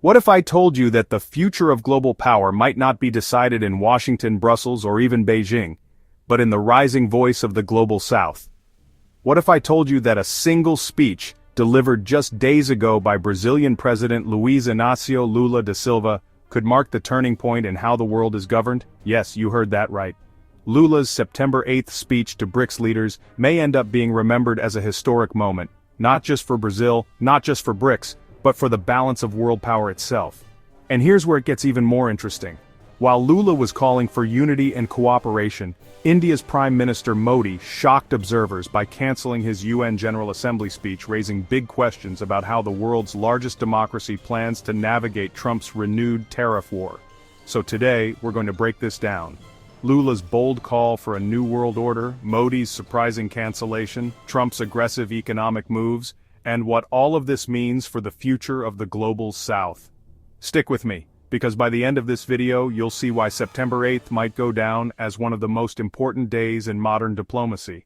What if I told you that the future of global power might not be decided in Washington, Brussels, or even Beijing, but in the rising voice of the global South? What if I told you that a single speech, delivered just days ago by Brazilian President Luiz Inácio Lula da Silva, could mark the turning point in how the world is governed? Yes, you heard that right. Lula's September 8th speech to BRICS leaders may end up being remembered as a historic moment, not just for Brazil, not just for BRICS, but for the balance of world power itself. And here's where it gets even more interesting. While Lula was calling for unity and cooperation, India's Prime Minister Modi shocked observers by canceling his UN General Assembly speech, raising big questions about how the world's largest democracy plans to navigate Trump's renewed tariff war. So today, we're going to break this down. Lula's bold call for a new world order, Modi's surprising cancellation, Trump's aggressive economic moves, and what all of this means for the future of the global South. Stick with me, because by the end of this video you'll see why September 8th might go down as one of the most important days in modern diplomacy.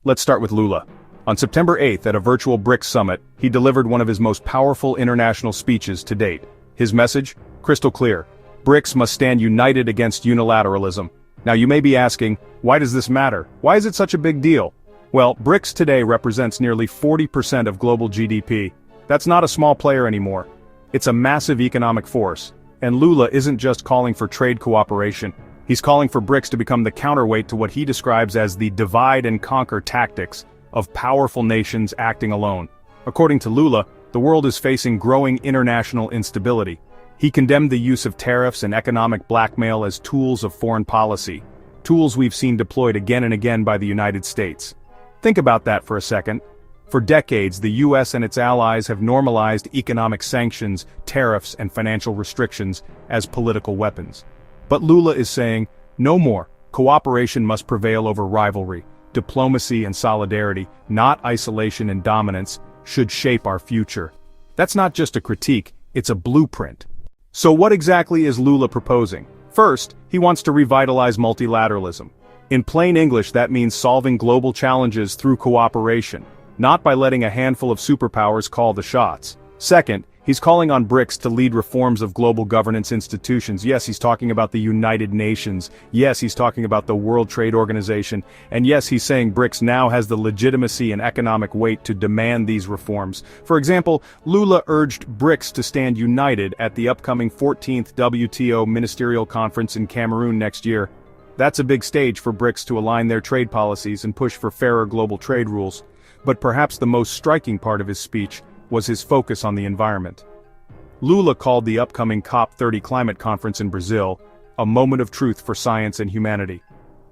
Let's start with Lula. On September 8th at a virtual BRICS summit, he delivered one of his most powerful international speeches to date. His message? Crystal clear. BRICS must stand united against unilateralism. Now you may be asking, why does this matter? Why is it such a big deal? Well, BRICS today represents nearly 40% of global GDP. That's not a small player anymore. It's a massive economic force. And Lula isn't just calling for trade cooperation. He's calling for BRICS to become the counterweight to what he describes as the divide-and-conquer tactics of powerful nations acting alone. According to Lula, the world is facing growing international instability. He condemned the use of tariffs and economic blackmail as tools of foreign policy, tools we've seen deployed again and again by the United States. Think about that for a second. For decades, the US and its allies have normalized economic sanctions, tariffs, and financial restrictions as political weapons. But Lula is saying, no more. Cooperation must prevail over rivalry. Diplomacy and solidarity, not isolation and dominance, should shape our future. That's not just a critique, it's a blueprint. So what exactly is Lula proposing? First, he wants to revitalize multilateralism. In plain English, that means solving global challenges through cooperation, not by letting a handful of superpowers call the shots. Second, he's calling on BRICS to lead reforms of global governance institutions. Yes, he's talking about the United Nations. Yes, he's talking about the World Trade Organization. And yes, he's saying BRICS now has the legitimacy and economic weight to demand these reforms. For example, Lula urged BRICS to stand united at the upcoming 14th WTO Ministerial Conference in Cameroon next year. That's a big stage for BRICS to align their trade policies and push for fairer global trade rules. But perhaps the most striking part of his speech was his focus on the environment. Lula called the upcoming COP30 climate conference in Brazil a moment of truth for science and humanity.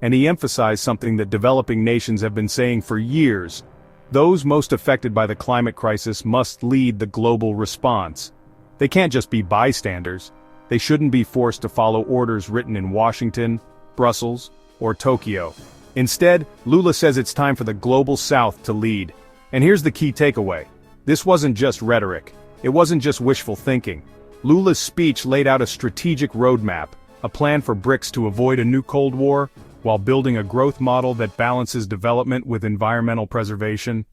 And he emphasized something that developing nations have been saying for years. Those most affected by the climate crisis must lead the global response. They can't just be bystanders. They shouldn't be forced to follow orders written in Washington, Brussels, or Tokyo. Instead, Lula says it's time for the global South to lead. And here's the key takeaway. This wasn't just rhetoric. It wasn't just wishful thinking. Lula's speech laid out a strategic roadmap, a plan for BRICS to avoid a new Cold War, while building a growth model that balances development with environmental preservation.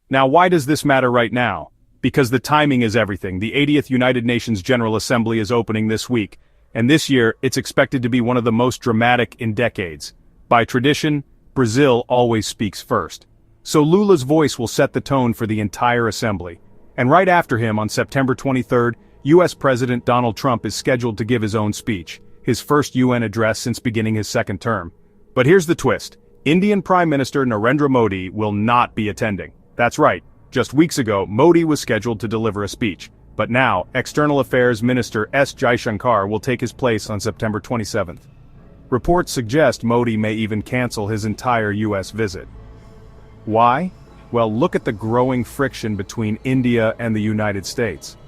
Now, why does this matter right now? Because the timing is everything. The 80th United Nations General Assembly is opening this week, and this year it's expected to be one of the most dramatic in decades. By tradition, Brazil always speaks first. So Lula's voice will set the tone for the entire assembly. And right after him, on September 23rd, US President Donald Trump is scheduled to give his own speech, his first UN address since beginning his second term. But here's the twist. Indian Prime Minister Narendra Modi will not be attending. That's right. Just weeks ago, Modi was scheduled to deliver a speech. But now, External Affairs Minister S. Jaishankar will take his place on September 27th. Reports suggest Modi may even cancel his entire US visit. Why? Well, look at the growing friction between India and the United States.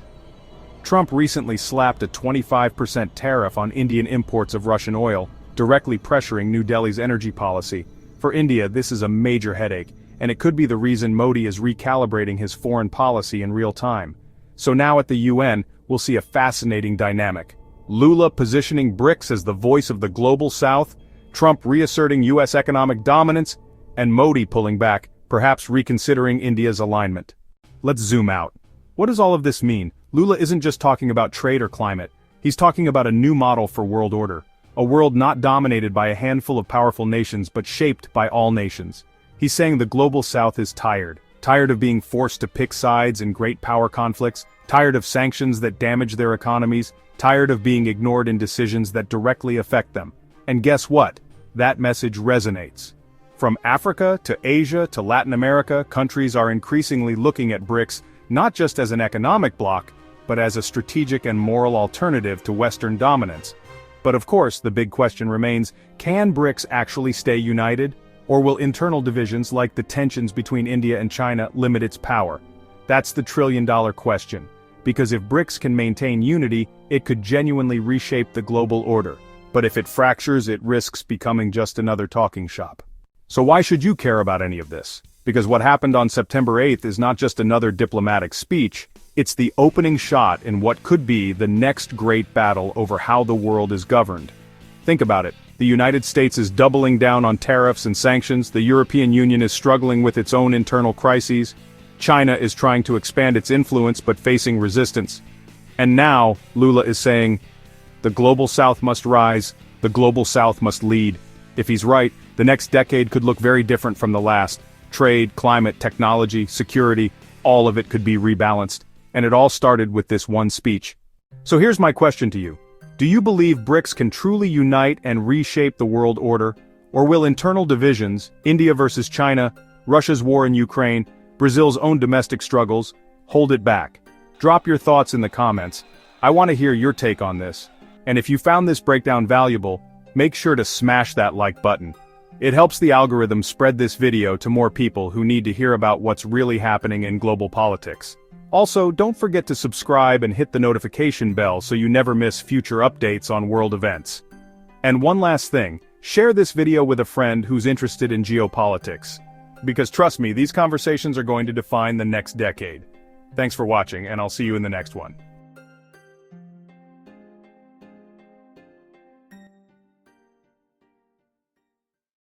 Trump recently slapped a 25% tariff on Indian imports of Russian oil, directly pressuring New Delhi's energy policy. For India, this is a major headache, and it could be the reason Modi is recalibrating his foreign policy in real time. So now at the UN, we'll see a fascinating dynamic. Lula positioning BRICS as the voice of the global South, Trump reasserting US economic dominance, and Modi pulling back, perhaps reconsidering India's alignment. Let's zoom out. What does all of this mean? Lula isn't just talking about trade or climate, he's talking about a new model for world order. A world not dominated by a handful of powerful nations but shaped by all nations. He's saying the global south is tired of being forced to pick sides in great power conflicts, tired of sanctions that damage their economies, tired of being ignored in decisions that directly affect them. And guess what? That message resonates. From Africa to Asia to Latin America, countries are increasingly looking at BRICS not just as an economic bloc, but as a strategic and moral alternative to Western dominance. But of course, the big question remains, can BRICS actually stay united? Or will internal divisions like the tensions between India and China limit its power? That's the trillion-dollar question. Because if BRICS can maintain unity, it could genuinely reshape the global order. But if it fractures, it risks becoming just another talking shop. So why should you care about any of this? Because what happened on September 8th is not just another diplomatic speech, it's the opening shot in what could be the next great battle over how the world is governed. Think about it. The United States is doubling down on tariffs and sanctions, the European Union is struggling with its own internal crises, China is trying to expand its influence but facing resistance. And now, Lula is saying, the global south must rise, the global south must lead. If he's right, the next decade could look very different from the last. Trade, climate, technology, security, all of it could be rebalanced. And it all started with this one speech. So here's my question to you. Do you believe BRICS can truly unite and reshape the world order? Or will internal divisions, India versus China, Russia's war in Ukraine, Brazil's own domestic struggles, hold it back? Drop your thoughts in the comments. I want to hear your take on this. And if you found this breakdown valuable, make sure to smash that like button. It helps the algorithm spread this video to more people who need to hear about what's really happening in global politics. Also, don't forget to subscribe and hit the notification bell so you never miss future updates on world events. And one last thing, share this video with a friend who's interested in geopolitics. Because trust me, these conversations are going to define the next decade. Thanks for watching, and I'll see you in the next one.